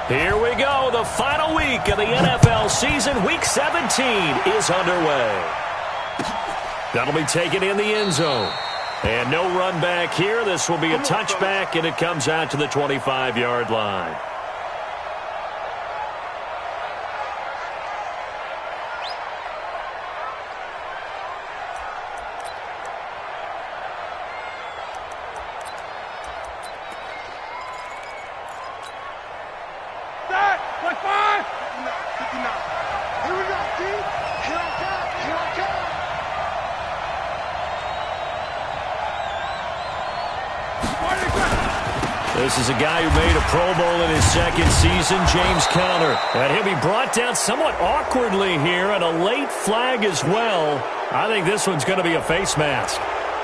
Here we go. The final week of the NFL season. Week 17 is underway. That'll be taken in the end zone. And no run back here. This will be a touchback, and it comes out to the 25-yard line. This is a guy who made a Pro Bowl in his second season, James Conner. And he'll be brought down somewhat awkwardly here, and a late flag as well. I think this one's going to be a face mask.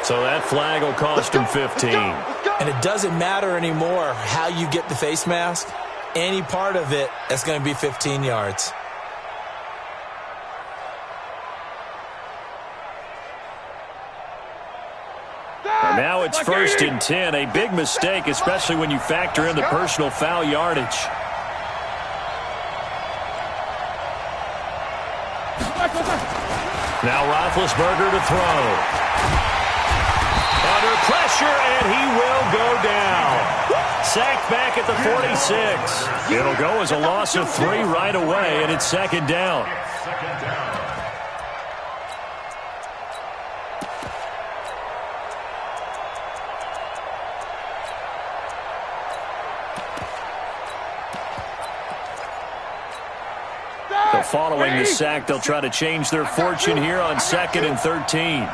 So that flag will cost him 15. And it doesn't matter anymore how you get the face mask. Any part of it is going to be 15 yards. And now it's 1st and 10. A big mistake, especially when you factor in the personal foul yardage. Now Roethlisberger to throw. Under pressure, and he will go down. Sacked back at the 46. It'll go as a loss of 3 right away, and it's 2nd down. Following the sack, they'll try to change their fortune here on 2nd and 13.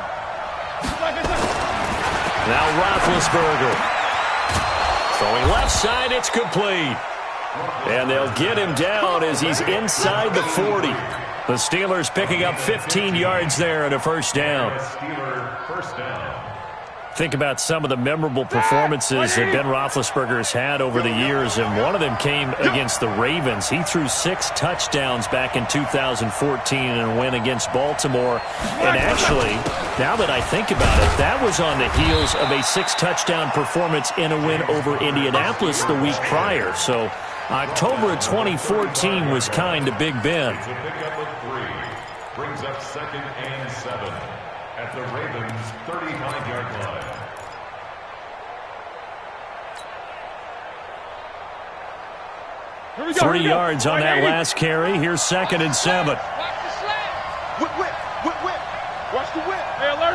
Now Roethlisberger. Throwing left side, it's complete. And they'll get him down as he's inside the 40. The Steelers picking up 15 yards there and a 1st down. Think about some of the memorable performances that Ben Roethlisberger has had over the years, and one of them came against the Ravens. He threw 6 touchdowns back in 2014 in a win against Baltimore. And actually, now that I think about it, that was on the heels of a 6-touchdown performance in a win over Indianapolis the week prior. So October of 2014 was kind of Big Ben. Brings up 2nd and 7 at the Ravens' 35-yard line. 3 yards on that last carry. Here's 2nd and 7. Watch the slant. Whip. Watch the whip. Hey, alert.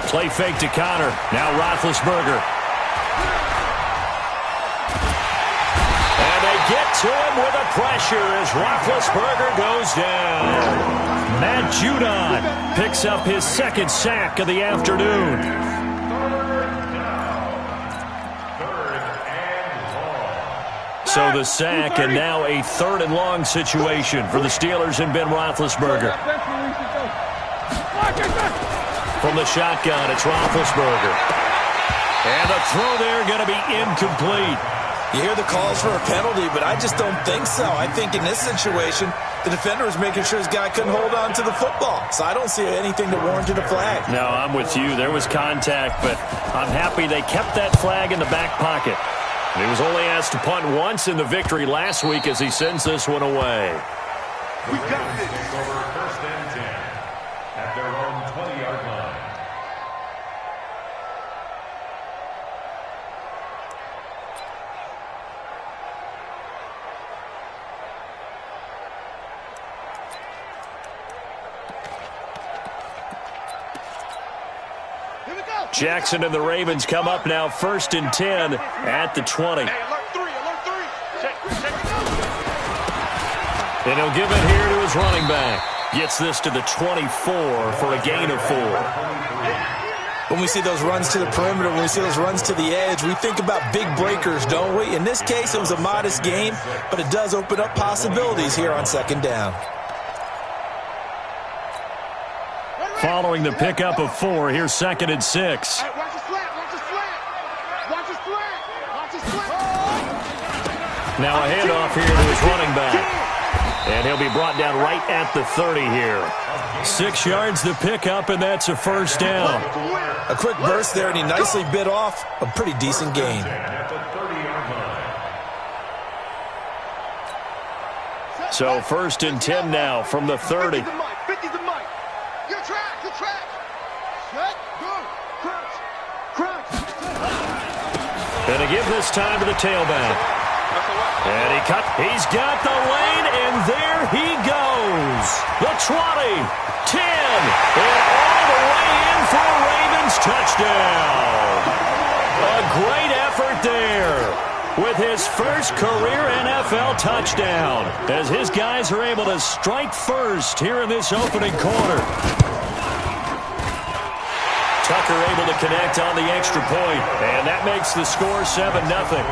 Play fake to Conner. Now Roethlisberger. And they get to him with a pressure as Roethlisberger goes down. Matt Judon picks up his 2nd sack of the afternoon. So the sack, and now a 3rd and long situation for the Steelers and Ben Roethlisberger. From the shotgun, it's Roethlisberger. And the throw there going to be incomplete. You hear the calls for a penalty, but I just don't think so. I think in this situation, the defender was making sure his guy couldn't hold on to the football. So I don't see anything that warranted a flag. No, I'm with you. There was contact, but I'm happy they kept that flag in the back pocket. He was only asked to punt once in the victory last week as he sends this one away. We got this. Over 1st and 10 at their own 20-yard line. Jackson and the Ravens come up now 1st and 10 at the 20. And he'll give it here to his running back. Gets this to the 24 for a gain of 4. When we see those runs to the perimeter, when we see those runs to the edge, we think about big breakers, don't we? In this case, it was a modest gain, but it does open up possibilities here on 2nd down. Following the pickup of 4, here's 2nd and 6. Now a handoff here to his running back. And he'll be brought down right at the 30 here. 6 yards to pick up, and that's a 1st down. A quick burst there, and he nicely bit off a pretty decent gain. At the 30-yard line. So 1st and 10 now from the 30. 50's the mic. 50's the mic. Your track. Your track. Set. Go. Crunch. Crunch. Gonna give this time to the tailback. And he's got the lane, and there he goes. The 20, 10, and all the way in for a Ravens touchdown. A great effort there with his first career NFL touchdown as his guys are able to strike first here in this opening quarter. Tucker able to connect on the extra point, and that makes the score 7-0.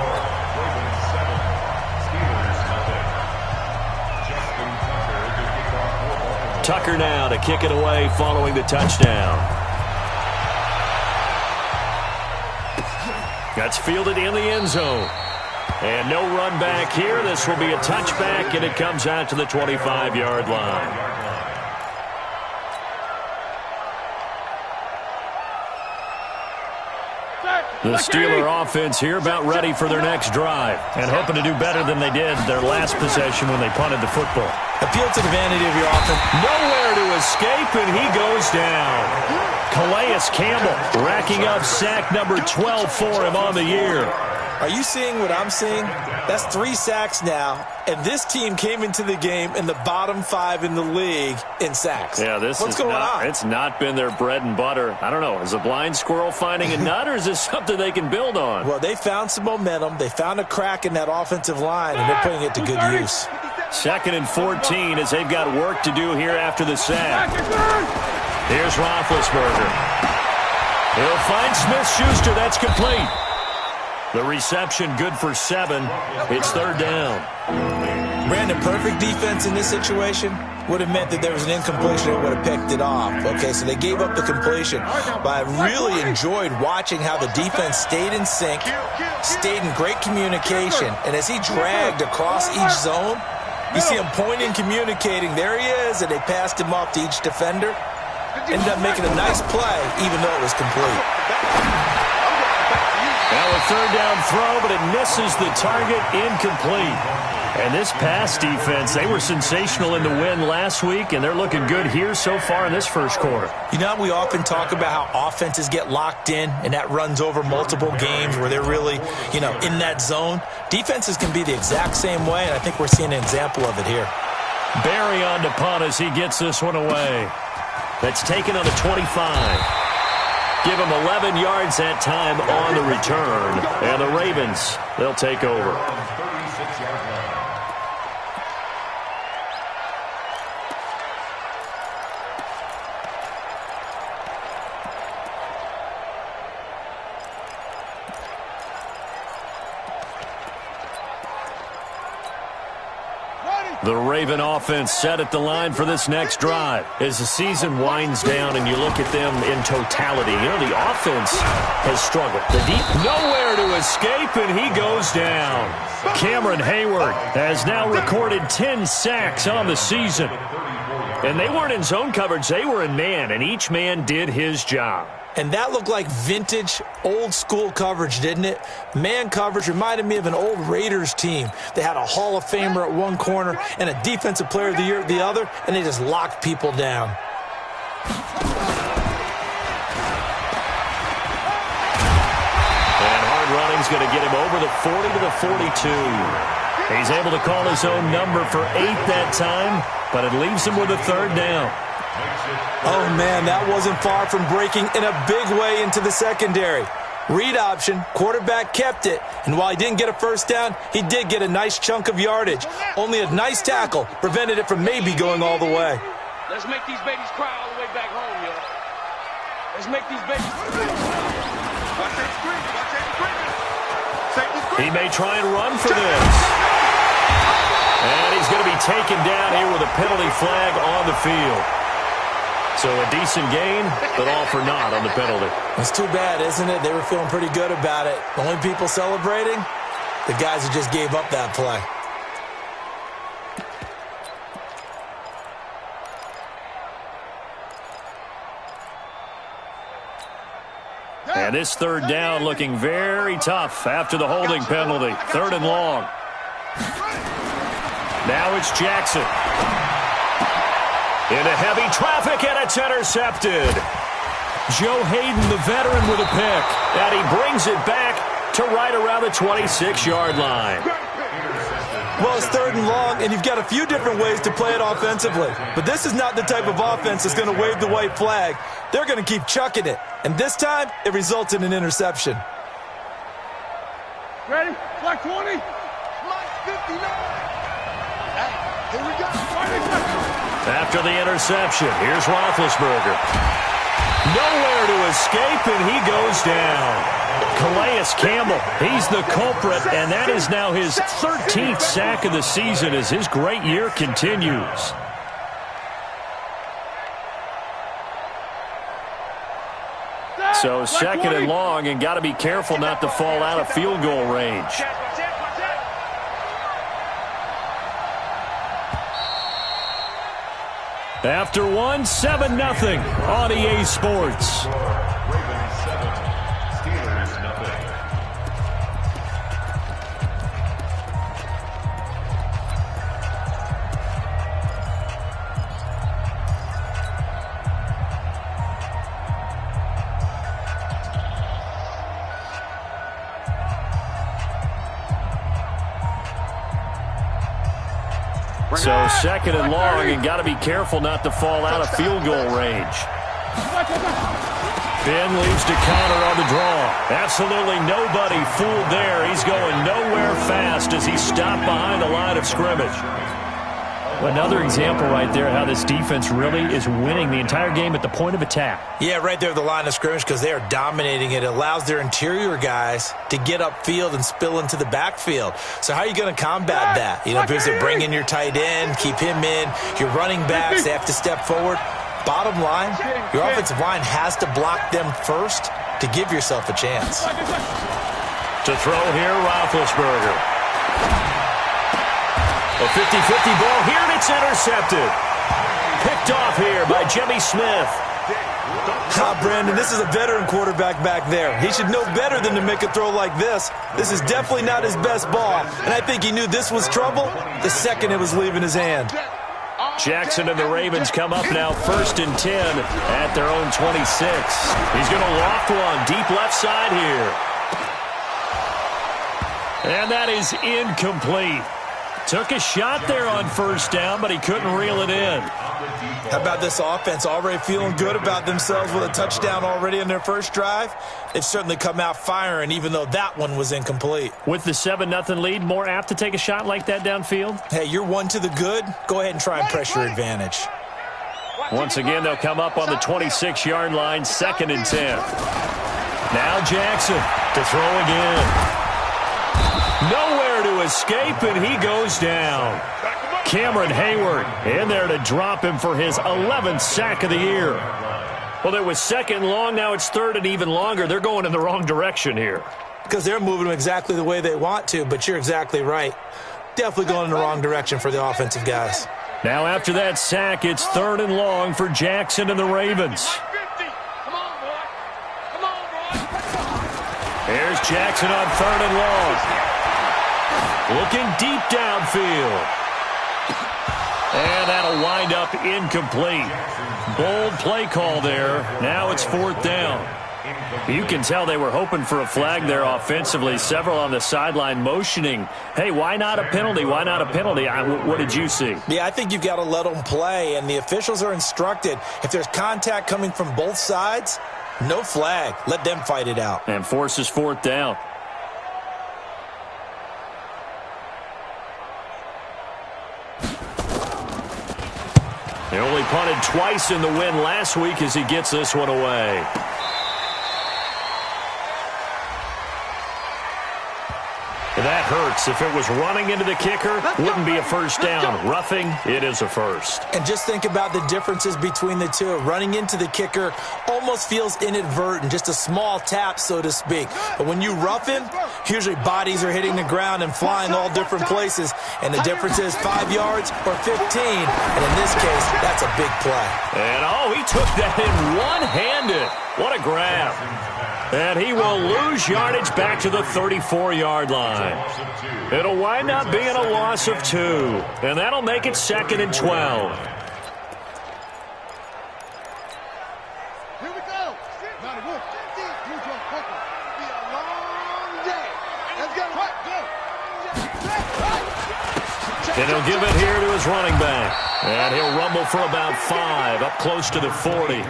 Tucker now to kick it away following the touchdown. That's fielded in the end zone. And no run back here. This will be a touchback, and it comes out to the 25-yard line. The Steeler offense here about ready for their next drive and hoping to do better than they did their last possession when they punted the football. Appeal to the vanity of your offense. Nowhere to escape, and he goes down. Calais Campbell racking up sack number 12 for him on the year. Are you seeing what I'm seeing? That's 3 sacks now, and this team came into the game in the bottom 5 in the league in sacks. Yeah, What's going on? It's not been their bread and butter. I don't know. Is a blind squirrel finding a nut, or is this something they can build on? Well, they found some momentum. They found a crack in that offensive line, and they're putting it to good use. 2nd and 14 as they've got work to do here after the sack. Here's Roethlisberger. He'll find Smith-Schuster. That's complete. The reception good for 7. It's 3rd down. Brandon, perfect defense in this situation would have meant that there was an incompletion and would have picked it off. Okay, so they gave up the completion. But I really enjoyed watching how the defense stayed in sync, stayed in great communication. And as he dragged across each zone, you see him pointing, communicating. There he is, and they passed him off to each defender. Ended up making a nice play, even though it was complete. Now a 3rd down throw, but it misses the target, incomplete. And this pass defense, they were sensational in the win last week, and they're looking good here so far in this first quarter. You know, we often talk about how offenses get locked in, and that runs over multiple games where they're really, in that zone. Defenses can be the exact same way, and I think we're seeing an example of it here. Barry on to punt as he gets this one away. That's taken on the 25. Give him 11 yards that time on the return. And the Ravens, they'll take over. The Raven offense set at the line for this next drive. As the season winds down and you look at them in totality, the offense has struggled. The deep, nowhere to escape, and he goes down. Cameron Hayward has now recorded 10 sacks on the season. And they weren't in zone coverage, they were in man, and each man did his job. And that looked like vintage, old-school coverage, didn't it? Man coverage reminded me of an old Raiders team. They had a Hall of Famer at one corner and a Defensive Player of the Year at the other, and they just locked people down. And hard running's going to get him over the 40 to the 42. He's able to call his own number for 8 that time, but it leaves him with a 3rd down. Oh, man, that wasn't far from breaking in a big way into the secondary. Read option, quarterback kept it, and while he didn't get a 1st down, he did get a nice chunk of yardage. Only a nice tackle prevented it from maybe going all the way. Let's make these babies cry all the way back home, yo. Let's make these babies cry. He may try and run for this. And he's going to be taken down here with a penalty flag on the field. So a decent gain, but all for naught on the penalty. It's too bad, isn't it? They were feeling pretty good about it. The only people celebrating, the guys who just gave up that play. And this 3rd down looking very tough after the holding penalty. 3rd and long. Now it's Jackson. Into heavy traffic, and it's intercepted. Joe Hayden, the veteran, with a pick. And he brings it back to right around the 26-yard line. Well, it's 3rd and long, and you've got a few different ways to play it offensively. But this is not the type of offense that's going to wave the white flag. They're going to keep chucking it. And this time, it results in an interception. Ready? Black 20. Black 59. Hey, here we go. After the interception, here's Roethlisberger. Nowhere to escape, and he goes down. Calais Campbell, he's the culprit, and that is now his 13th sack of the season as his great year continues. So 2nd and long, and got to be careful not to fall out of field goal range. After one, 7-0 on EA Sports. Ravens 7, Steelers nothing. So 2nd and long, and got to be careful not to fall out of field goal range. Ben leaves to counter on the draw. Absolutely nobody fooled there. He's going nowhere fast as he stopped behind the line of scrimmage. Another example right there how this defense really is winning the entire game at the point of attack. Yeah, right there at the line of scrimmage because they are dominating it. It allows their interior guys to get upfield and spill into the backfield. So how are you going to combat that? You know, because they bring in your tight end, keep him in. Your running backs, they have to step forward. Bottom line, your offensive line has to block them first to give yourself a chance. To throw here, Roethlisberger. A 50-50 ball here, and it's intercepted. Picked off here by Jimmy Smith. Brandon, this is a veteran quarterback back there. He should know better than to make a throw like this. This is definitely not his best ball, and I think he knew this was trouble the second it was leaving his hand. Jackson and the Ravens come up now 1st and 10 at their own 26. He's going to loft one deep left side here. And that is incomplete. Took a shot there on 1st down, but he couldn't reel it in. How about this offense already feeling good about themselves with a touchdown already in their first drive? They've certainly come out firing, even though that one was incomplete. With the 7-0 lead, more apt to take a shot like that downfield? Hey, you're one to the good. Go ahead and try and press your advantage. Once again, they'll come up on the 26-yard line, 2nd and 10. Now Jackson to throw again. Nowhere to escape, and he goes down. Cameron Hayward in there to drop him for his 11th sack of the year. Well, it was 2nd and long. Now it's 3rd and even longer. They're going in the wrong direction here. Because they're moving them exactly the way they want to, but you're exactly right. Definitely going in the wrong direction for the offensive guys. Now after that sack, it's 3rd and long for Jackson and the Ravens. Here's Jackson on 3rd and long. Looking deep downfield. And that'll wind up incomplete. Bold play call there. Now it's 4th down. You can tell they were hoping for a flag there offensively. Several on the sideline motioning. Hey, why not a penalty? Why not a penalty? What did you see? Yeah, I think you've got to let them play, and the officials are instructed. If there's contact coming from both sides, no flag. Let them fight it out. And forces 4th down. He only punted twice in the win last week as he gets this one away. That hurts. If it was running into the kicker, wouldn't be a 1st down. Roughing, it is a 1st. And just think about the differences between the two. Running into the kicker almost feels inadvertent, just a small tap, so to speak. But when you rough him, usually bodies are hitting the ground and flying all different places. And the difference is 5 yards or 15. And in this case, that's a big play. And, he took that in one-handed. What a grab. And he will lose yardage back to the 34-yard line. It'll wind up being a loss of 2. And that'll make it 2nd and 12. Here we go. Be a long day. Let's go. And he'll give it here to his running back. And he'll rumble for about 5, up close to the 40.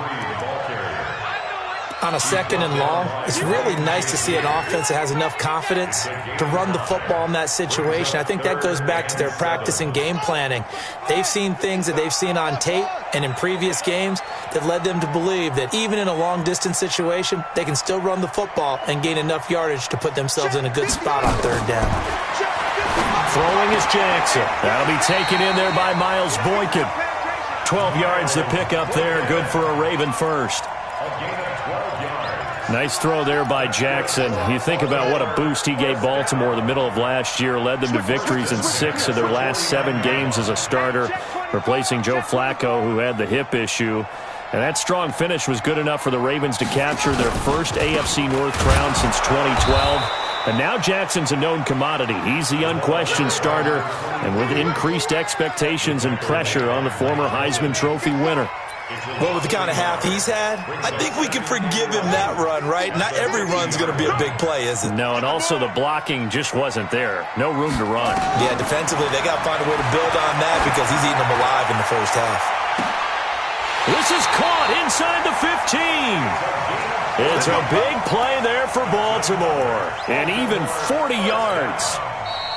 On a 2nd and long, it's really nice to see an offense that has enough confidence to run the football in that situation. I think that goes back to their practice and game planning. They've seen things that they've seen on tape and in previous games that led them to believe that even in a long-distance situation, they can still run the football and gain enough yardage to put themselves in a good spot on 3rd down. Throwing is Jackson. That'll be taken in there by Miles Boykin. 12 yards to pick up there. Good for a Raven first. Nice throw there by Jackson. You think about what a boost he gave Baltimore the middle of last year. Led them to victories in 6 of their last 7 games as a starter, replacing Joe Flacco, who had the hip issue. And that strong finish was good enough for the Ravens to capture their first AFC North crown since 2012. And now Jackson's a known commodity. He's the unquestioned starter, and with increased expectations and pressure on the former Heisman Trophy winner. Well, with the kind of half he's had, I think we can forgive him that run, right? Not every run's going to be a big play, is it? No, and also the blocking just wasn't there. No room to run. Yeah, defensively, they got to find a way to build on that because he's eating them alive in the first half. This is caught inside the 15. It's a big play there for Baltimore, and even 40 yards.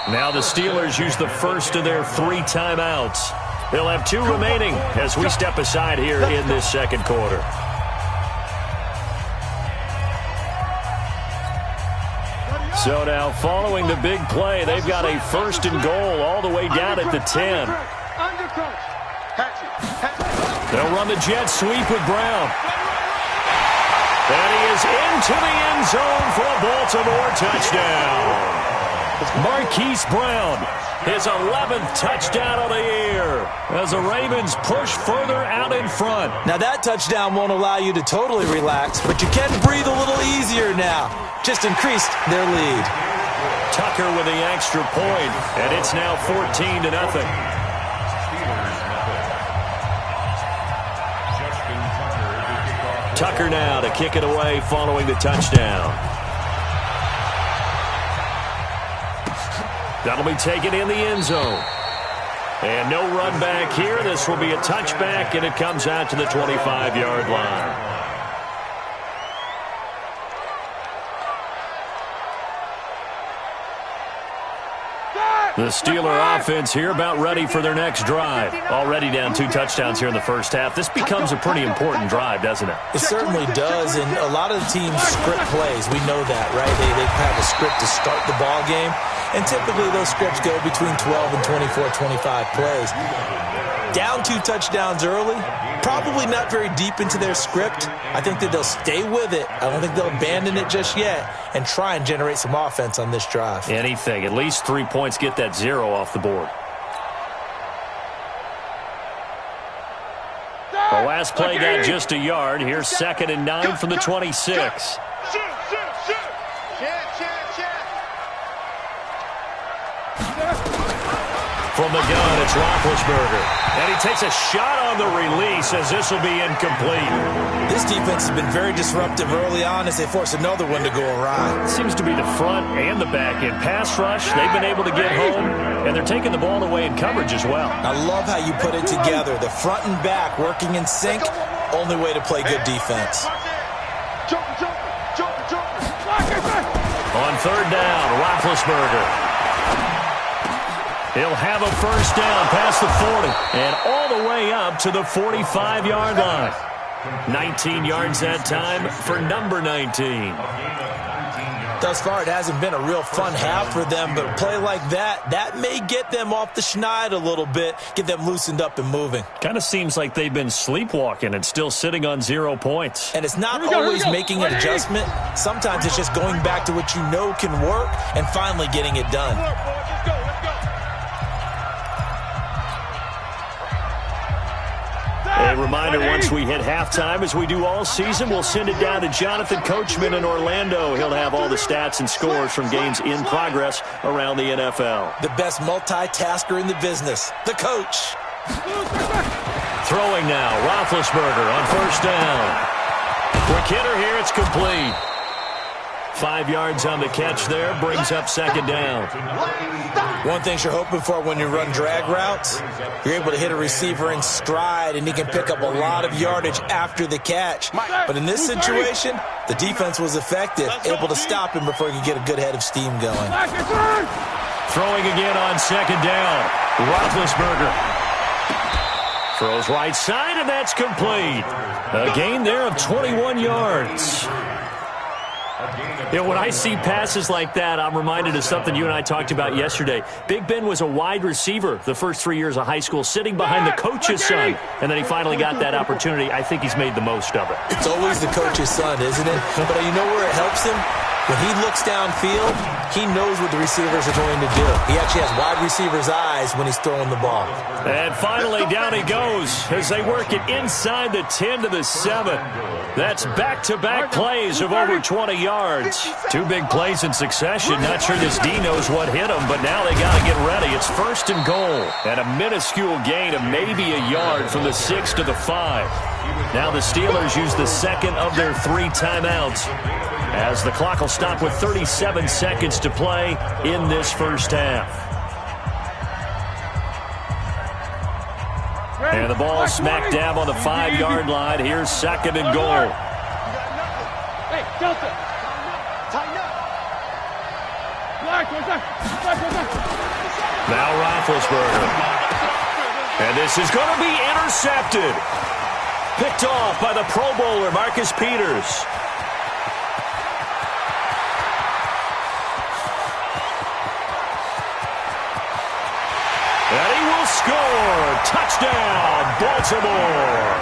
Now the Steelers use the first of their 3 timeouts. They'll have 2 remaining as we step aside here in this 2nd quarter. So now following the big play, they've got a 1st and goal all the way down at the 10. They'll run the jet sweep with Brown. And he is into the end zone for a Baltimore touchdown. Marquise Brown, his 11th touchdown of the year as the Ravens push further out in front. Now that touchdown won't allow you to totally relax, but you can breathe a little easier now. Just increased their lead. Tucker with the extra point, and it's now 14-0. Tucker now to kick it away following the touchdown. That'll be taken in the end zone. And no run back here. This will be a touchback, and it comes out to the 25-yard line. The Steeler offense here about ready for their next drive. Already down 2 touchdowns here in the first half. This becomes a pretty important drive, doesn't it? It certainly does, and a lot of the teams script plays. We know that, right? They have a script to start the ball game, and typically those scripts go between 12 and 24, 25 plays. Down 2 touchdowns early, probably not very deep into their script. I think that they'll stay with it. I don't think they'll abandon it just yet and try and generate some offense on this drive. Anything. At least 3 points, get that 0 off the board. The last play got just a yard. Here's 2nd and 9 from the 26. From the gun, it's Roethlisberger. And he takes a shot on the release as this will be incomplete. This defense has been very disruptive early on as they force another one to go awry. Seems to be the front and the back end. Pass rush, they've been able to get home, and they're taking the ball away in coverage as well. I love how you put it together. The front and back working in sync, only way to play good defense. On 3rd down, Roethlisberger. He'll have a first down past the 40 and all the way up to the 45-yard line. 19 yards that time for number 19. Thus far, it hasn't been a real fun half for them, but a play like that may get them off the schneid a little bit, get them loosened up and moving. Kind of seems like they've been sleepwalking and still sitting on 0 points. And it's not always making an adjustment. Sometimes it's just going back to what you know can work and finally getting it done. A reminder, once we hit halftime, as we do all season, we'll send it down to Jonathan Coachman in Orlando. He'll have all the stats and scores from games in progress around the NFL. The best multitasker in the business, the coach. Throwing now, Roethlisberger on first down. Quick hitter here, it's complete. 5 yards on the catch there, brings up second down. One thing you're hoping for when you run drag routes, you're able to hit a receiver in stride, and he can pick up a lot of yardage after the catch. But in this situation, the defense was effective, able to stop him before he could get a good head of steam going. Throwing again on second down, Roethlisberger. Throws right side, and that's complete. A gain there of 21 yards. You know, when I see passes like that, I'm reminded of something you and I talked about yesterday. Big Ben was a wide receiver the first 3 years of high school, sitting behind the coach's son, and then he finally got that opportunity. I think he's made the most of it. It's always the coach's son, isn't it? But you know where it helps him? When he looks downfield, he knows what the receivers are going to do. He actually has wide receiver's eyes when he's throwing the ball. And finally, down he goes as they work it inside the 10 to the 7. That's back-to-back plays of over 20 yards. 2 big plays in succession. Not sure this D knows what hit him, but now they got to get ready. It's first and goal. And a minuscule gain of maybe a yard from the 6 to the 5. Now the Steelers use the second of their 3 timeouts, as the clock will stop with 37 seconds to play in this first half. And the ball smack dab on the 5-yard line. Here's second and goal. Hey, Delta. Tighten up. Now Roethlisberger. And this is going to be intercepted. Picked off by the Pro Bowler, Marcus Peters. And he will score. Touchdown, Baltimore.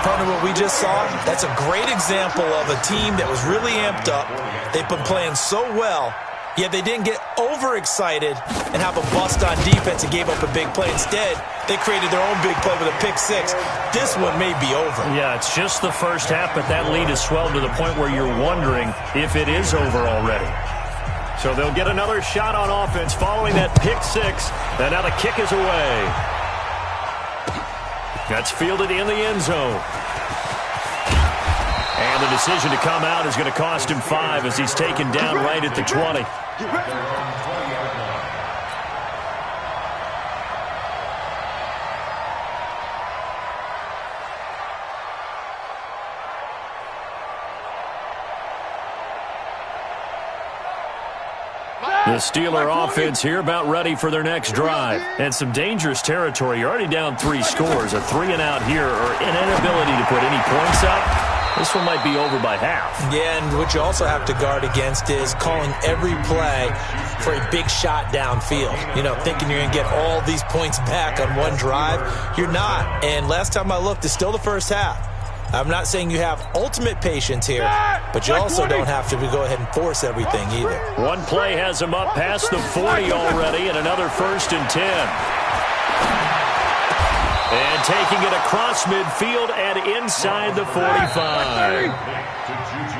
Partner, what we just saw, that's a great example of a team that was really amped up. They've been playing so well, yet they didn't get overexcited and have a bust on defense and gave up a big play. Instead, they created their own big play with a pick 6. This one may be over. Yeah, it's just the first half, but that lead has swelled to the point where you're wondering if it is over already. So they'll get another shot on offense following that pick 6. And now the kick is away. That's fielded in the end zone. And the decision to come out is going to cost him 5 as he's taken down right at the 20. The Steeler offense here about ready for their next drive. And some dangerous territory. You're already down 3 scores. A 3-and-out here or an inability to put any points up. This one might be over by half. Yeah, and what you also have to guard against is calling every play for a big shot downfield. You know, thinking you're going to get all these points back on one drive. You're not. And last time I looked, it's still the first half. I'm not saying you have ultimate patience here, but you also don't have to go ahead and force everything either. One play has him up past the 40 already, and another 1st and 10. And taking it across midfield and inside the 45.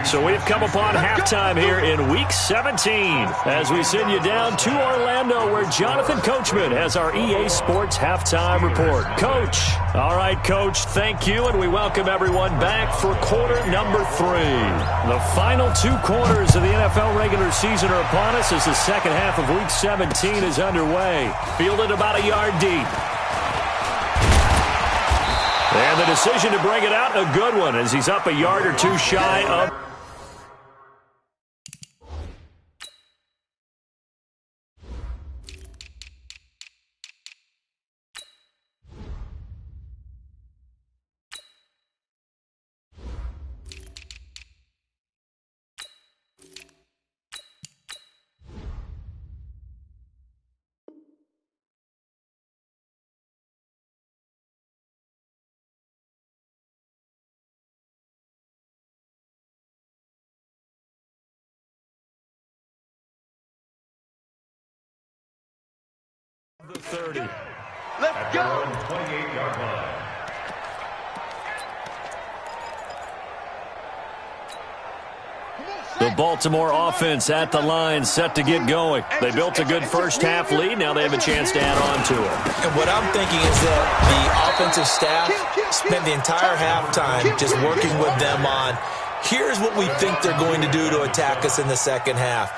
So we've come upon halftime here in Week 17 as we send you down to Orlando where Jonathan Coachman has our EA Sports Halftime Report. Coach. All right, Coach, thank you, and we welcome everyone back for quarter number 3. The final 2 quarters of the NFL regular season are upon us as the second half of Week 17 is underway. Fielded about a yard deep. And the decision to bring it out, a good one, as he's up a yard or 2 shy of... the 30. at their own 28-yard line. The Baltimore offense at the line, set to get going. They built a good first-half lead. Now they have a chance to add on to it. And what I'm thinking is that the offensive staff spent the entire halftime just working with them on, here's what we think they're going to do to attack us in the second half.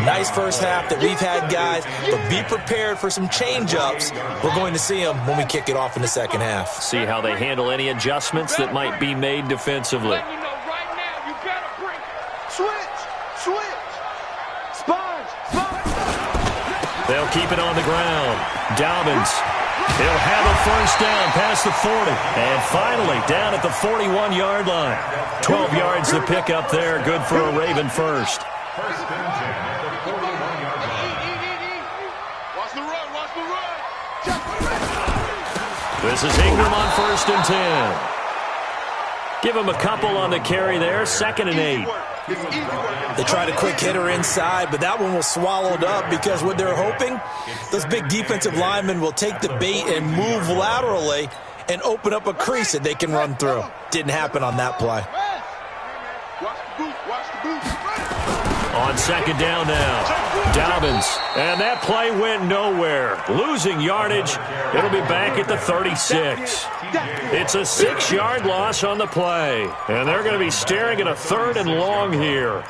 Nice first half that we've had, guys, but be prepared for some change-ups. We're going to see them when we kick it off in the second half. See how they handle any adjustments that might be made defensively. They'll keep it on the ground. Dobbins. He'll have a first down past the 40. And finally, down at the 41-yard line. 12 yards to pick up there. Good for a Raven first. First and 10 at the 41-yard line. Watch the run, watch the run. This is Ingram on first and 10. Give him a couple on the carry there. 2nd and 8. They tried a quick hitter inside, but that one was swallowed up because what they're hoping, those big defensive linemen will take the bait and move laterally and open up a crease that they can run through. Didn't happen on that play. On 2nd down now, Dobbins. And that play went nowhere. Losing yardage. It'll be back at the 36. It's a 6-yard loss on the play. And they're going to be staring at a 3rd and long here.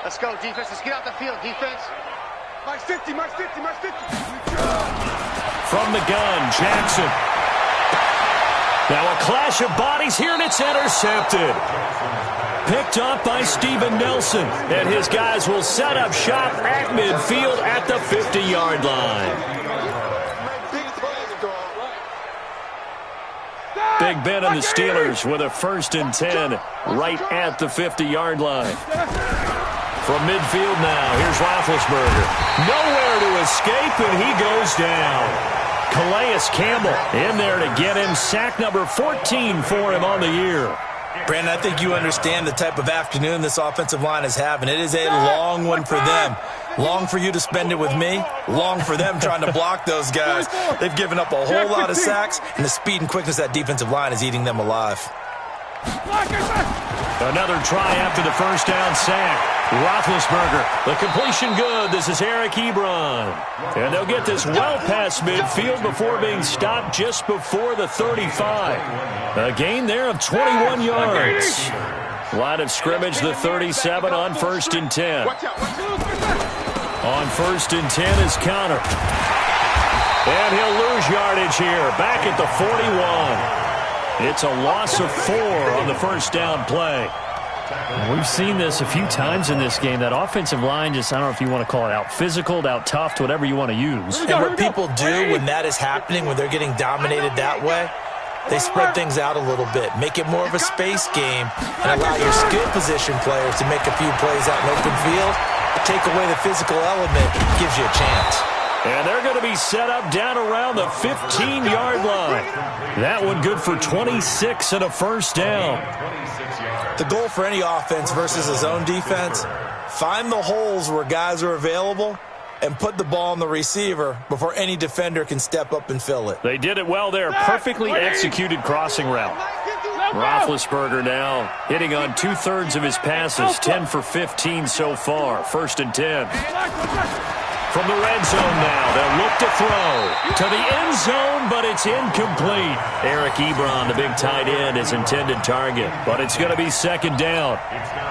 Let's go, defense. Let's get out the field, defense. Mike's 50, Mike's 50, Mike's 50. From the gun, Jackson. Now a clash of bodies here, and it's intercepted. Picked up by Steven Nelson. And his guys will set up shop at midfield at the 50-yard line. Big Ben and the Steelers with a 1st and 10 right at the 50-yard line. From midfield now, here's Roethlisberger. Nowhere to escape, and he goes down. Calais Campbell in there to get him. Sack number 14 for him on the year. Brandon, I think you understand the type of afternoon this offensive line is having. It is a long one for them. Long for you to spend it with me. Long for them trying to block those guys. They've given up a whole lot of sacks, and the speed and quickness of that defensive line is eating them alive. Another try after the first down sack. Roethlisberger, the completion good. This is Eric Ebron. And they'll get this well past midfield before being stopped just before the 35. A gain there of 21 yards. Line of scrimmage, the 37 on 1st and 10. On 1st and 10 is Connor. And he'll lose yardage here. Back at the 41. It's a loss of 4 on the first down play. We've seen this a few times in this game. That offensive line just, I don't know if you want to call it out physical, out tough, whatever you want to use. And what people do when that is happening, when they're getting dominated that way, they spread things out a little bit, make it more of a space game, and allow your skill position players to make a few plays out in open field. Take away the physical element, gives you a chance. And they're going to be set up down around the 15-yard line. That one good for 26 and a first down. The goal for any offense versus a zone defense, find the holes where guys are available and put the ball on the receiver before any defender can step up and fill it. They did it well there. Perfectly executed crossing route. Roethlisberger now hitting on 2/3 of his passes, 10 for 15 so far. 1st and 10. From the red zone now, they'll look to throw to the end zone, but it's incomplete. Eric Ebron, the big tight end, is intended target, but it's going to be 2nd down.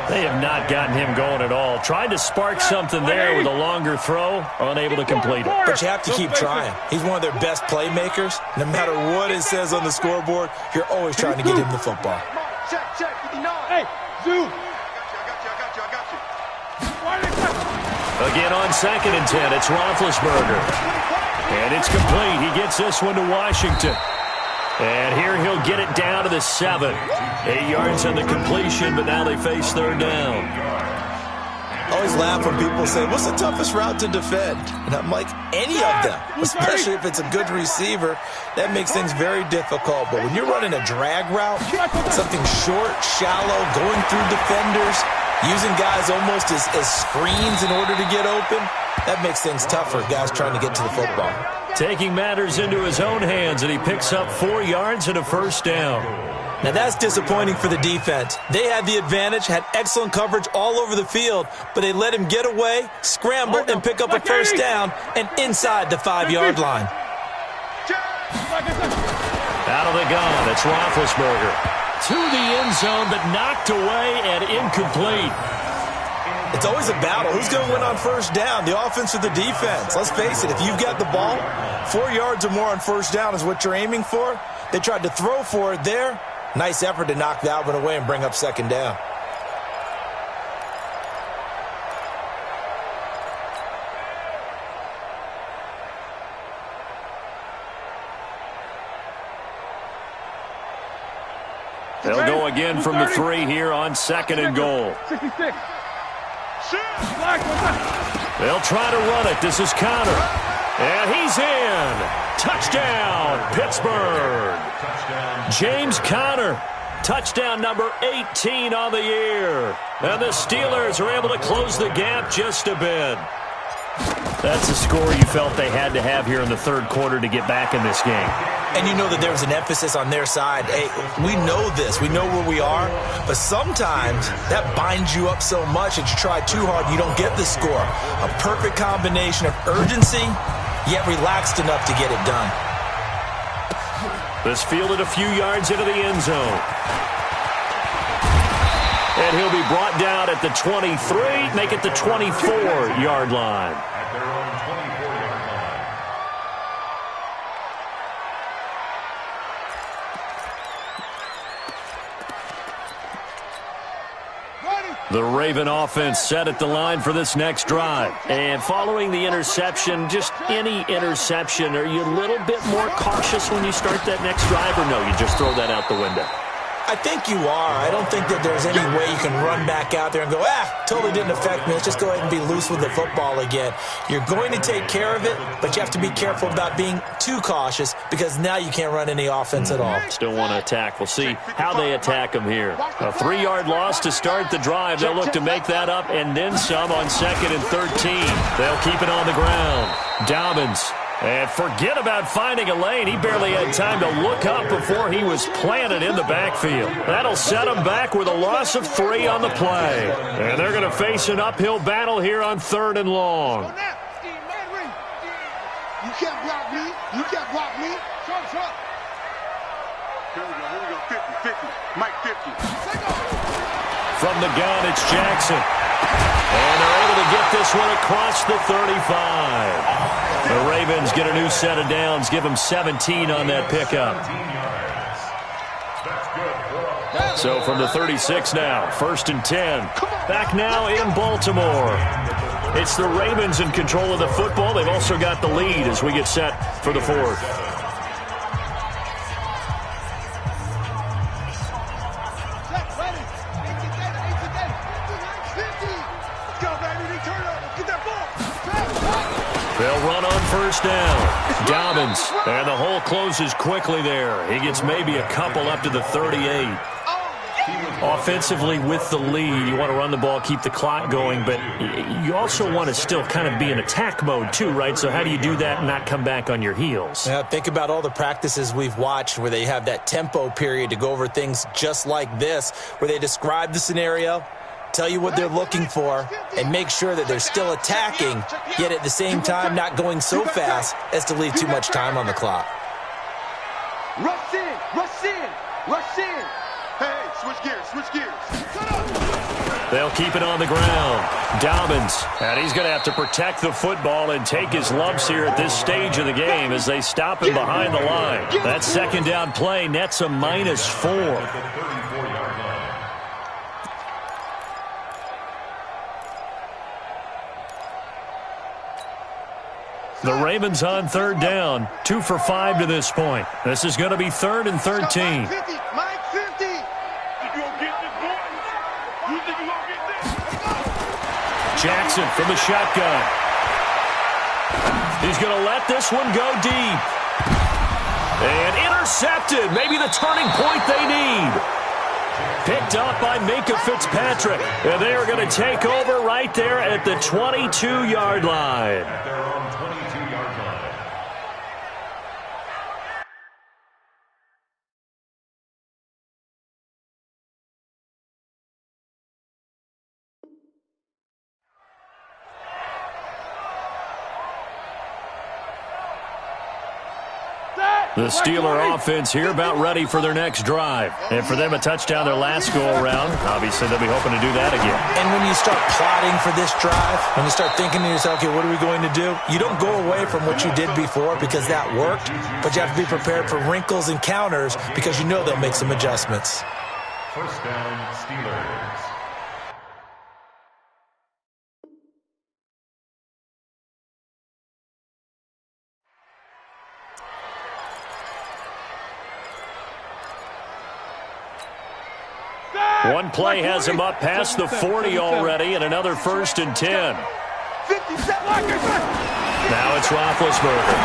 They have not gotten him going at all. Tried to spark something there with a longer throw, unable to complete it. But you have to keep trying. He's one of their best playmakers. No matter what it says on the scoreboard, you're always trying to get him the football. Check, 59. Hey, zoom. Again on 2nd and 10, it's Roethlisberger. And it's complete. He gets this one to Washington. And here he'll get it down to the 7. 8 yards on the completion, but now they face 3rd down. I always laugh when people say, what's the toughest route to defend? And I'm like, any of them, especially if it's a good receiver. That makes things very difficult. But when you're running a drag route, something short, shallow, going through defenders, using guys almost as screens in order to get open, that makes things tougher, guys trying to get to the football. Taking matters into his own hands, and he picks up 4 yards and a first down. Now that's disappointing for the defense. They had the advantage, had excellent coverage all over the field, but they let him get away, scramble, and pick up a first down, and inside the 5-yard line. Out of the gun, it's Roethlisberger. To the end zone, but knocked away and incomplete. It's always a battle. Who's going to win on first down, the offense or the defense? Let's face it, if you've got the ball, 4 yards or more on first down is what you're aiming for. They tried to throw for it there. Nice effort to knock that one away and bring up second down. They'll go again from the 3 here on 2nd and goal. 66. They'll try to run it. This is Connor. And he's in. Touchdown, Pittsburgh. James Conner. Touchdown number 18 on the year. And the Steelers are able to close the gap just a bit. That's a score you felt they had to have here in the third quarter to get back in this game. And you know that there was an emphasis on their side. Hey, we know this. We know where we are. But sometimes that binds you up so much that you try too hard, you don't get the score. A perfect combination of urgency, yet relaxed enough to get it done. This fielded a few yards into the end zone. And he'll be brought down at the 23, make it the 24-yard line. At their own 24-yard line. The Raven offense set at the line for this next drive. And following the interception, just any interception, are you a little bit more cautious when you start that next drive, or no, you just throw that out the window? I think you are. I don't think that there's any way you can run back out there and go, totally didn't affect me. Let's just go ahead and be loose with the football again. You're going to take care of it, but you have to be careful about being too cautious because now you can't run any offense at all. Still want to attack. We'll see how they attack him here. A 3-yard loss to start the drive. They'll look to make that up and then some on 2nd and 13. They'll keep it on the ground. Dobbins. And forget about finding a lane. He barely had time to look up before he was planted in the backfield. That'll set him back with a loss of 3 on the play. And they're going to face an uphill battle here on 3rd and long. You can't block me. You can't block me. Shut. Here we go. 50. Mike 50. From the gun, it's Jackson. And they're able to get this one across the 35. The Ravens get a new set of downs, give them 17 on that pickup. So from the 36 now, 1st and 10. Back now in Baltimore. It's the Ravens in control of the football. They've also got the lead as we get set for the 4th. They'll run on 1st down. Dobbins. And the hole closes quickly there. He gets maybe a couple up to the 38. Offensively with the lead, you want to run the ball, keep the clock going, but you also want to still kind of be in attack mode too, right? So how do you do that and not come back on your heels? Yeah, think about all the practices we've watched where they have that tempo period to go over things just like this, where they describe the scenario, tell you what they're looking for, and make sure that they're still attacking, yet at the same time not going so fast as to leave too much time on the clock. Rush in. Hey, switch gears. They'll keep it on the ground. Dobbins, and he's going to have to protect the football and take his lumps here at this stage of the game as they stop him behind the line. That 2nd down play nets a -4. The Ravens on 3rd down, 2 for 5 to this point. This is going to be 3rd and 13. Mike 50. You gonna get this, boy? You think you gonna get this? Jackson from the shotgun. He's going to let this one go deep. And intercepted. Maybe the turning point they need. Picked up by Minka Fitzpatrick. And they are going to take over right there at the 22-yard line. At their own 22-yard line. The Steeler offense here about ready for their next drive. And for them, a touchdown their last go-around. Obviously, they'll be hoping to do that again. And when you start plotting for this drive, when you start thinking to yourself, okay, what are we going to do? You don't go away from what you did before because that worked, but you have to be prepared for wrinkles and counters because you know they'll make some adjustments. First down, Steelers. One play has him up past the 40 already, and another 1st and 10. Now it's Roethlisberger.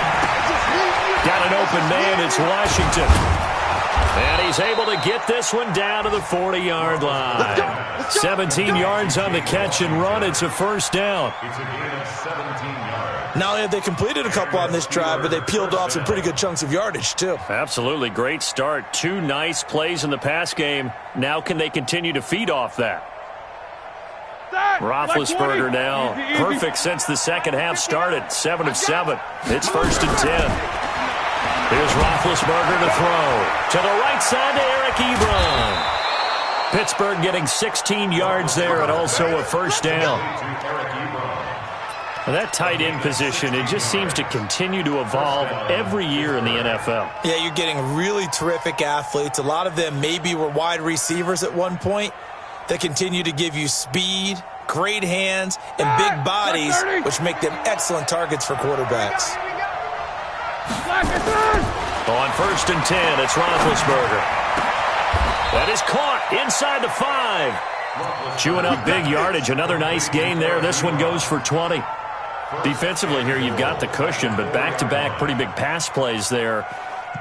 Got an open man, it's Washington. And he's able to get this one down to the 40-yard line. 17 yards on the catch and run. It's a 1st down. It's a gain of 17 yards. Not only have they completed a couple on this drive, but they peeled off some pretty good chunks of yardage, too. Absolutely great start. 2 nice plays in the pass game. Now can they continue to feed off that? Roethlisberger now perfect since the second half started. 7 of 7. It's 1st and 10. Here's Roethlisberger to throw. To the right side to Eric Ebron. Pittsburgh getting 16 yards there and also a 1st down. Well, that tight end position, it just seems to continue to evolve every year in the NFL. Yeah, you're getting really terrific athletes. A lot of them maybe were wide receivers at one point. They continue to give you speed, great hands, and big bodies, which make them excellent targets for quarterbacks. On 1st and 10, it's Roethlisberger. That is caught inside the 5. Chewing up big yardage. Another nice gain there. This one goes for 20. Defensively here, you've got the cushion, but back-to-back pretty big pass plays there.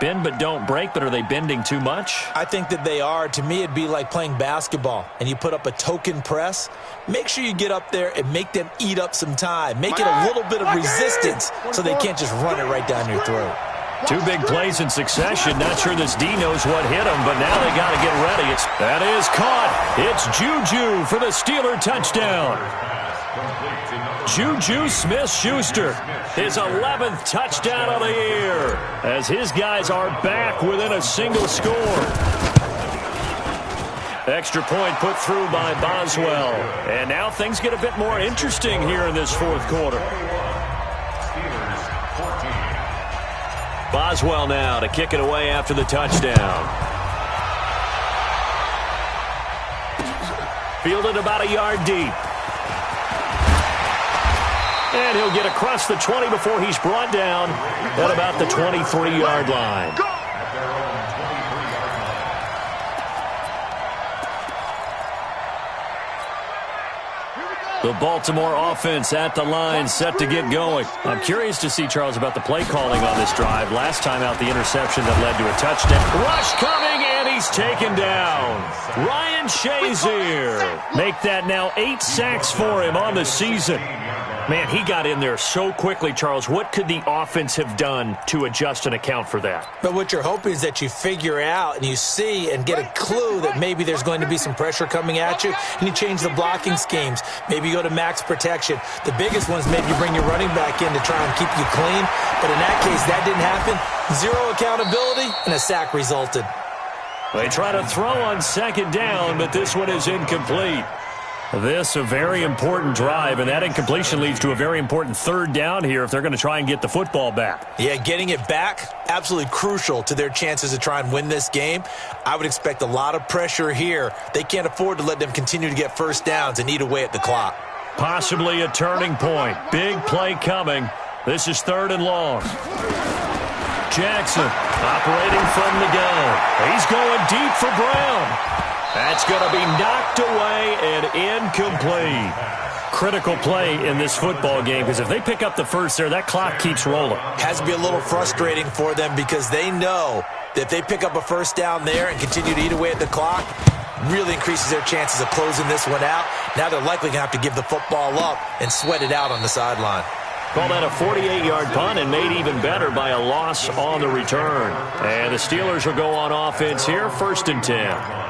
Bend but don't break, but are they bending too much? I think that they are. To me, it'd be like playing basketball, and you put up a token press. Make sure you get up there and make them eat up some time. Make it a little bit of resistance so they can't just run it right down your throat. 2 big plays in succession. Not sure this D knows what hit him, but now they got to get ready. That is caught. It's Juju for the Steeler touchdown. Juju Smith-Schuster, his 11th touchdown of the year, as his guys are back within a single score. Extra point put through by Boswell. And now things get a bit more interesting here in this 4th quarter. Boswell now to kick it away after the touchdown. Fielded about a yard deep. And he'll get across the 20 before he's brought down at about the 23-yard line. The Baltimore offense at the line, set to get going. I'm curious to see, Charles, about the play calling on this drive. Last time out, the interception that led to a touchdown. Rush coming, and he's taken down. Ryan Shazier. Make that now 8 sacks for him on the season. Man, he got in there so quickly, Charles. What could the offense have done to adjust and account for that? But what you're hoping is that you figure out and you see and get a clue that maybe there's going to be some pressure coming at you, and you change the blocking schemes. Maybe you go to max protection. The biggest one is maybe you bring your running back in to try and keep you clean. But in that case, that didn't happen. 0 accountability, and a sack resulted. They try to throw on 2nd down, but this one is incomplete. This a very important drive, and that incompletion leads to a very important 3rd down here if they're going to try and get the football back. Yeah, getting it back, absolutely crucial to their chances to try and win this game. I would expect a lot of pressure here. They can't afford to let them continue to get 1st downs and eat away at the clock. Possibly a turning point. Big play coming. This is 3rd and long. Jackson operating from the gun. He's going deep for Brown. That's going to be knocked away and incomplete. Critical play in this football game, because if they pick up the first there, that clock keeps rolling. Has to be a little frustrating for them because they know that if they pick up a first down there and continue to eat away at the clock, really increases their chances of closing this one out. Now they're likely going to have to give the football up and sweat it out on the sideline. Call that a 48-yard punt and made even better by a loss on the return. And the Steelers will go on offense here, 1st and 10.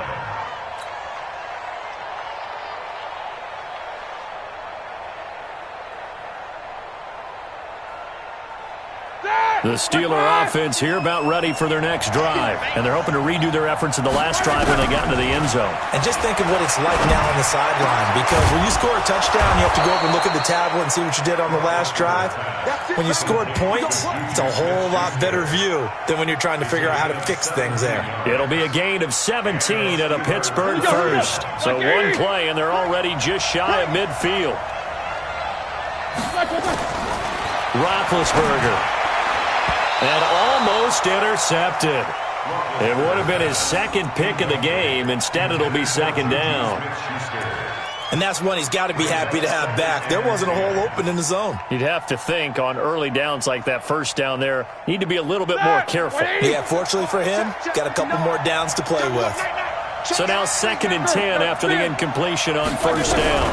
The Steeler offense here about ready for their next drive. And they're hoping to redo their efforts in the last drive when they got into the end zone. And just think of what it's like now on the sideline, because when you score a touchdown, you have to go over and look at the tablet and see what you did on the last drive. When you scored points, it's a whole lot better view than when you're trying to figure out how to fix things there. It'll be a gain of 17 at a Pittsburgh first. So one play, and they're already just shy of midfield. Roethlisberger. And almost intercepted. It would have been his second pick of the game. Instead, it'll be 2nd down. And that's one he's got to be happy to have back. There wasn't a hole open in the zone. You'd have to think on early downs like that first down there, need to be a little bit more careful. Yeah, fortunately for him, got a couple more downs to play with. So now 2nd and 10 after the incompletion on first down.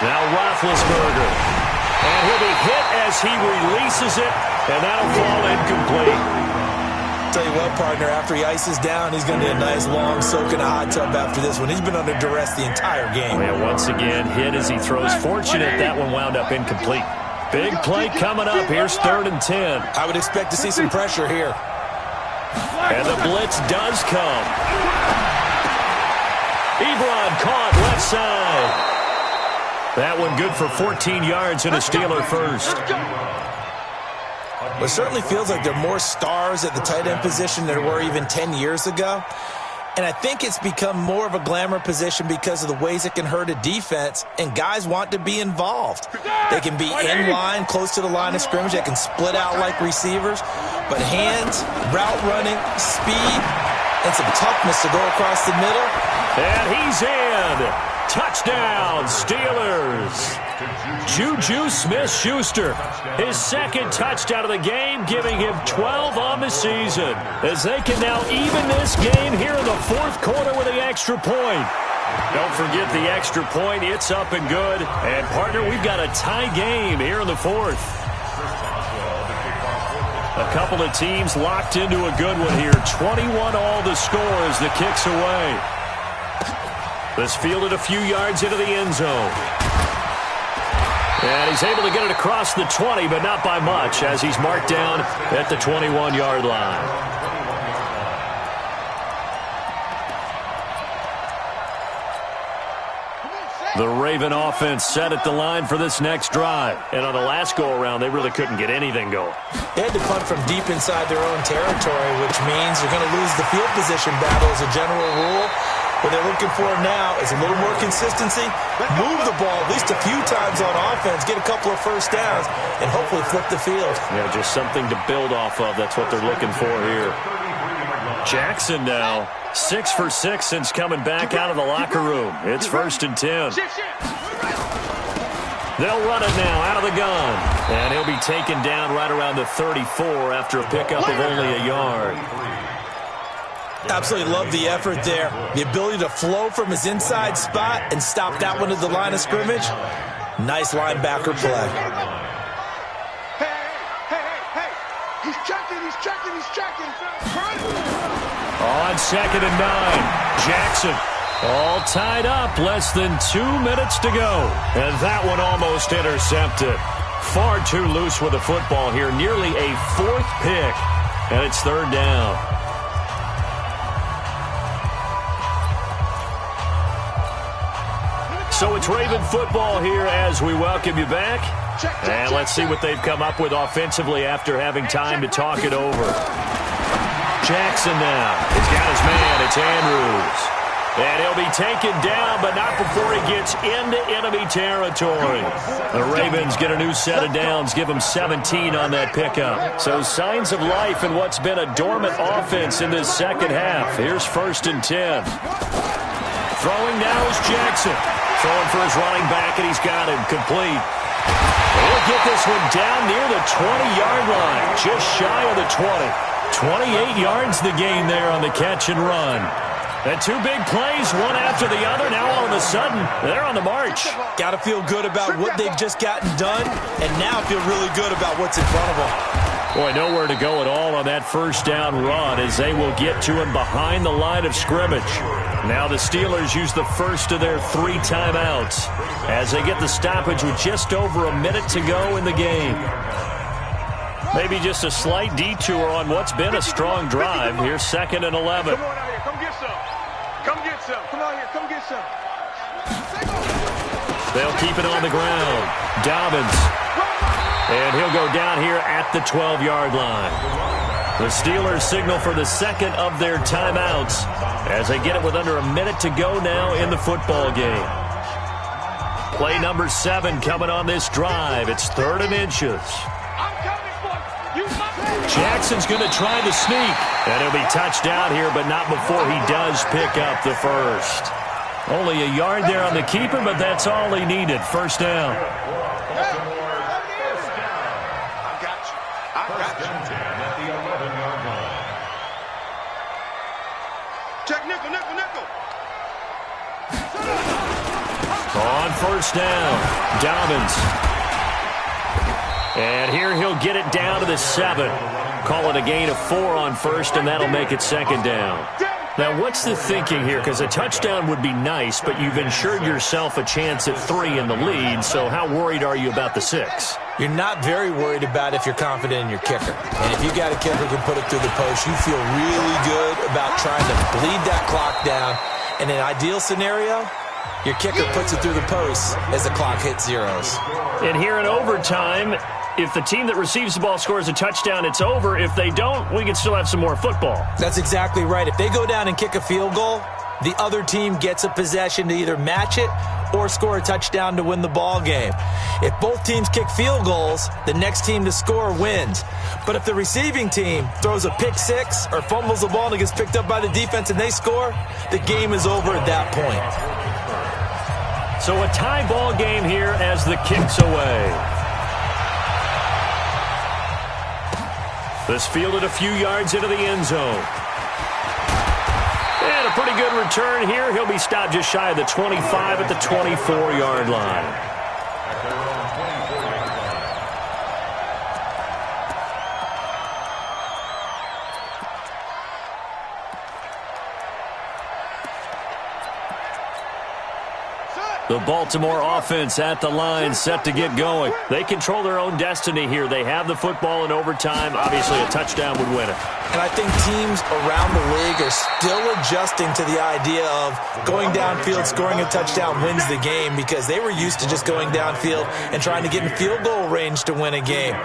Now Roethlisberger. And he'll be hit as he releases it, and that'll fall incomplete. Tell you what, partner, after he ices down, he's going to need a nice long soak in a hot tub after this one. He's been under duress the entire game. And once again, hit as he throws. Fortunate that one wound up incomplete. Big play coming up. Here's 3rd and 10. I would expect to see some pressure here. And the blitz does come. Ebron caught left side. That one good for 14 yards and a Steeler first. Well, it certainly feels like there are more stars at the tight end position than there were even 10 years ago. And I think it's become more of a glamour position because of the ways it can hurt a defense, and guys want to be involved. They can be in line, close to the line of scrimmage. They can split out like receivers. But hands, route running, speed, and some toughness to go across the middle. And he's in. Touchdown, Steelers. Juju Smith-Schuster, his 2nd touchdown of the game, giving him 12 on the season, as they can now even this game here in the 4th quarter with the extra point. Don't forget the extra point. It's up and good. And, partner, we've got a tie game here in the 4th. A couple of teams locked into a good one here. 21 all the score as the kick's away. This fielded a few yards into the end zone. And he's able to get it across the 20, but not by much, as he's marked down at the 21-yard line. The Raven offense set at the line for this next drive. And on the last go-around, they really couldn't get anything going. They had to punt from deep inside their own territory, which means they're going to lose the field position battle as a general rule. What they're looking for now is a little more consistency, move the ball at least a few times on offense, get a couple of first downs, and hopefully flip the field. Yeah, just something to build off of. That's what they're looking for here. Jackson now, 6 for 6 since coming back out of the locker room. It's 1st and 10. They'll run it now out of the gun. And he'll be taken down right around the 34 after a pickup of only a yard. Absolutely love the effort there. The ability to flow from his inside spot and stop that one at the line of scrimmage. Nice linebacker play. Hey. He's checking. On 2nd and 9, Jackson all tied up. Less than 2 minutes to go. And that one almost intercepted. Far too loose with the football here. Nearly a 4th pick. And it's 3rd down. So it's Raven football here as we welcome you back. And let's see what they've come up with offensively after having time to talk it over. Jackson now. He's got his man. It's Andrews. And he'll be taken down, but not before he gets into enemy territory. The Ravens get a new set of downs, give them 17 on that pickup. So signs of life in what's been a dormant offense in this second half. Here's 1st and 10. Throwing now is Jackson. Throwing for his running back, and he's got him complete. He'll get this one down near the 20-yard line, just shy of the 20. 28 yards the gain there on the catch and run. And two big plays, one after the other. Now all of a sudden, they're on the march. Got to feel good about what they've just gotten done, and now feel really good about what's in front of them. Boy, nowhere to go at all on that first down run as they will get to him behind the line of scrimmage. Now the Steelers use the first of their 3 timeouts as they get the stoppage with just over a minute to go in the game. Maybe just a slight detour on what's been a strong drive. Here's 2nd and 11. Come on out here. Come get some. Come get some. Come out here. Come get some. They'll keep it on the ground. Dobbins. And he'll go down here at the 12-yard line. The Steelers signal for the second of their timeouts as they get it with under a minute to go now in the football game. Play number 7 coming on this drive. It's 3rd and inches. Jackson's going to try the sneak. And he'll be touched down here, but not before he does pick up the first. Only a yard there on the keeper, but that's all he needed. First down. Check nickel, nickel, nickel. On first down, Dobbins. And here he'll get it down to the 7. Call it a gain of 4 on first, and that'll make it 2nd down. Now, what's the thinking here? Because a touchdown would be nice, but you've ensured yourself a chance at 3 in the lead, so how worried are you about the 6? You're not very worried about if you're confident in your kicker. And if you got a kicker who can put it through the post, you feel really good about trying to bleed that clock down. In an ideal scenario, your kicker puts it through the post as the clock hits zeros. And here in overtime, if the team that receives the ball scores a touchdown, it's over. If they don't, we can still have some more football. That's exactly right. If they go down and kick a field goal, the other team gets a possession to either match it or score a touchdown to win the ball game. If both teams kick field goals, the next team to score wins. But if the receiving team throws a pick 6 or fumbles the ball and it gets picked up by the defense and they score, the game is over at that point. So a tie ball game here as the kick's away. This fielded a few yards into the end zone. And a pretty good return here. He'll be stopped just shy of the 25 at the 24-yard line. The Baltimore offense at the line, set to get going. They control their own destiny here. They have the football in overtime. Obviously, a touchdown would win it. And I think teams around the league are still adjusting to the idea of going downfield, scoring a touchdown wins the game, because they were used to just going downfield and trying to get in field goal range to win a game.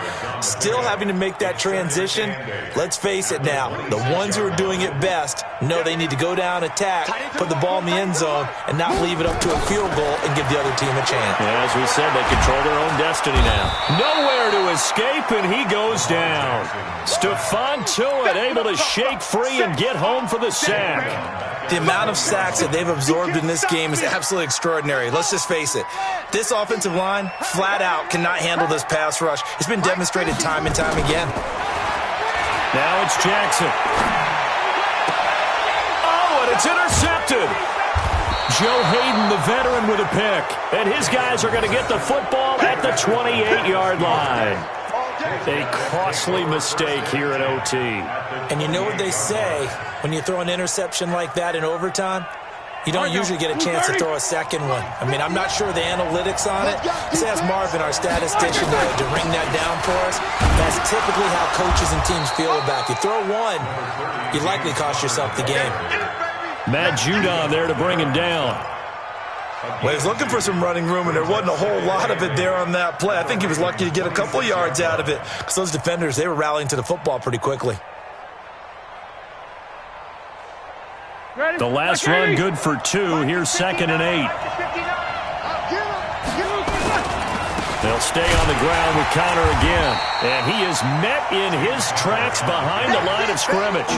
Still having to make that transition. Let's face it now, the ones who are doing it best know they need to go down, attack, put the ball in the end zone, and not leave it up to a field goal and give the other team a chance. Yeah, as we said, they control their own destiny now. Nowhere to escape, and he goes down. Stephon Tuitt able to shake free and get home for the sack. The amount of sacks that they've absorbed in this game is absolutely extraordinary. Let's just face it. This offensive line, flat out, cannot handle this pass rush. It's been demonstrated time and time again. Now it's Jackson. Oh, and it's intercepted. Joe Hayden, the veteran, with a pick. And his guys are going to get the football at the 28-yard line. A costly mistake here at OT. And you know what they say, when you throw an interception like that in overtime, you don't usually get a chance to throw a second one. I mean, I'm not sure the analytics on it. Let's ask Marvin, our statistician, to ring that down for us. That's typically how coaches and teams feel about it. You throw one, you likely cost yourself the game. Matt Judon there to bring him down. Well, he was looking for some running room, and there wasn't a whole lot of it there on that play. I think he was lucky to get a couple yards out of it, because those defenders, they were rallying to the football pretty quickly. The last run good for 2. Here's 2nd and 8. They'll stay on the ground with Connor again. And he is met in his tracks behind the line of scrimmage.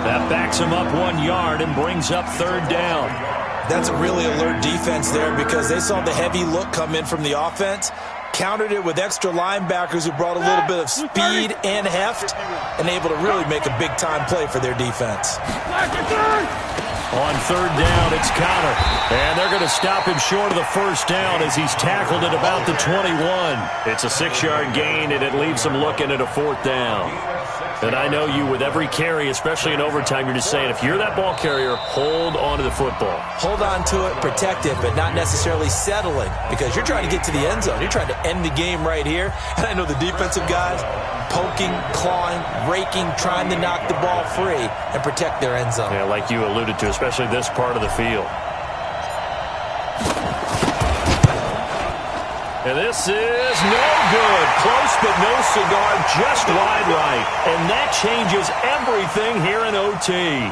That backs him up 1 yard and brings up 3rd down. That's a really alert defense there because they saw the heavy look come in from the offense, countered it with extra linebackers who brought a little bit of speed and heft, and able to really make a big-time play for their defense. On third down, it's Connor. And they're going to stop him short of the first down as he's tackled at about the 21. It's a 6-yard gain, and it leaves him looking at a fourth down. And I know you, with every carry, especially in overtime, you're just saying, if you're that ball carrier, hold on to the football. Hold on to it, protect it, but not necessarily settling, because you're trying to get to the end zone. You're trying to end the game right here. And I know the defensive guys poking, clawing, raking, trying to knock the ball free and protect their end zone. Yeah, like you alluded to, especially this part of the field. And this is no good. Close but no cigar, just wide right. And that changes everything here in OT.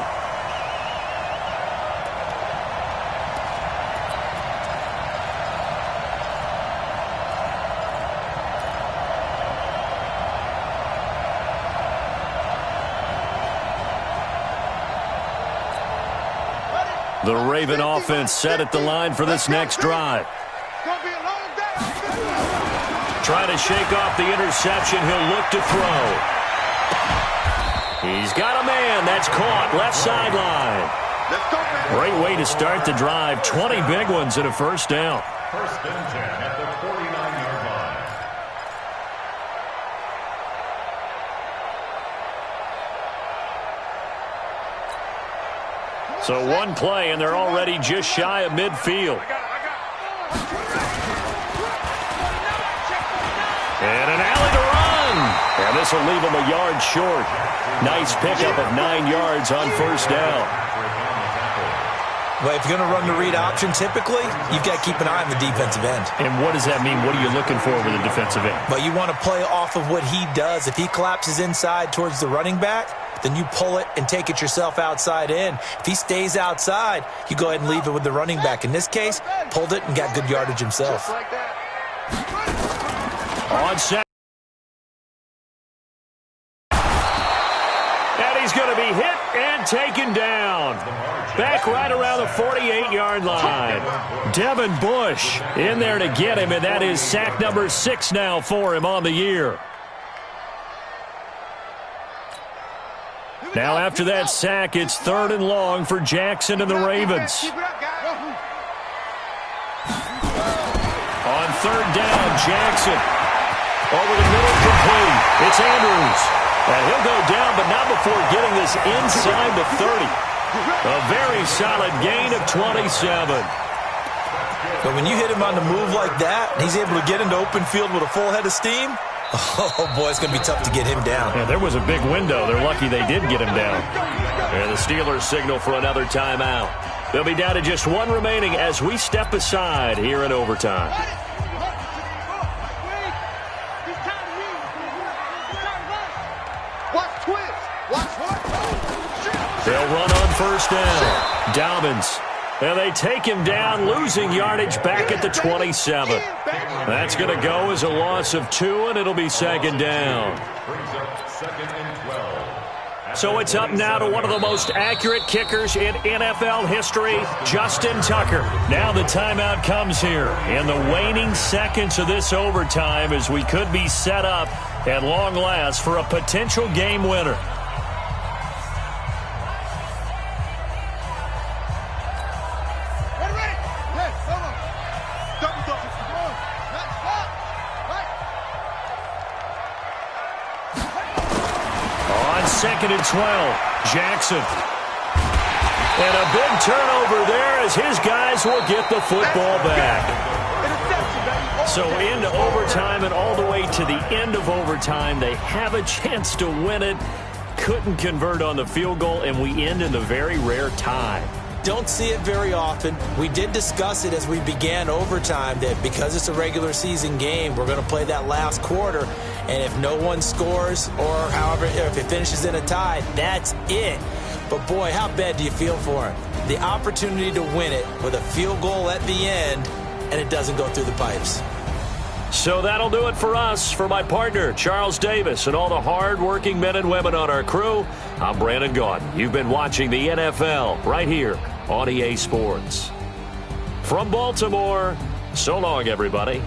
The Raven offense set at the line for this next drive. Trying to shake off the interception. He'll look to throw. He's got a man. That's caught. Left sideline. Great way to start the drive. 20 big ones and a first down. First and 10 at the 49-yard line. So one play, and they're already just shy of midfield. And an alley to run. And this will leave him a yard short. Nice pickup of 9 yards on first down. Well, if you're going to run the read option, typically, you've got to keep an eye on the defensive end. And what does that mean? What are you looking for with a defensive end? Well, you want to play off of what he does. If he collapses inside towards the running back, then you pull it and take it yourself outside in. If he stays outside, you go ahead and leave it with the running back. In this case, pulled it and got good yardage himself. On set. And he's going to be hit and taken down. Back right around the 48-yard line. Devin Bush in there to get him, and that is sack number 6 now for him on the year. Now after that sack, it's 3rd and long for Jackson and the Ravens. On 3rd down, Jackson. Over the middle, complete. It's Andrews. And he'll go down, but not before getting this inside the 30. A very solid gain of 27. But when you hit him on the move like that, he's able to get into open field with a full head of steam, oh, boy, it's going to be tough to get him down. Yeah, there was a big window. They're lucky they did get him down. And the Steelers signal for another timeout. They'll be down to just one remaining as we step aside here in overtime. They'll run on first down. Dobbins. And they take him down, losing yardage back at the 27. That's going to go as a loss of 2, and it'll be 2nd down. So it's up now to one of the most accurate kickers in NFL history, Justin Tucker. Now the timeout comes here in the waning seconds of this overtime as we could be set up at long last for a potential game winner. On 2nd and 12, Jackson. And a big turnover there as his guys will get the football back. So into overtime and all the way to the end of overtime, they have a chance to win it. Couldn't convert on the field goal, and we end in a very rare tie. Don't see it very often. We did discuss it as we began overtime that because it's a regular season game, we're going to play that last quarter. And if no one scores or however, if it finishes in a tie, that's it. But boy, how bad do you feel for him? The opportunity to win it with a field goal at the end, and it doesn't go through the pipes. So that'll do it for us. For my partner, Charles Davis, and all the hard-working men and women on our crew, I'm Brandon Gaudin. You've been watching the NFL right here on EA Sports. From Baltimore, so long, everybody.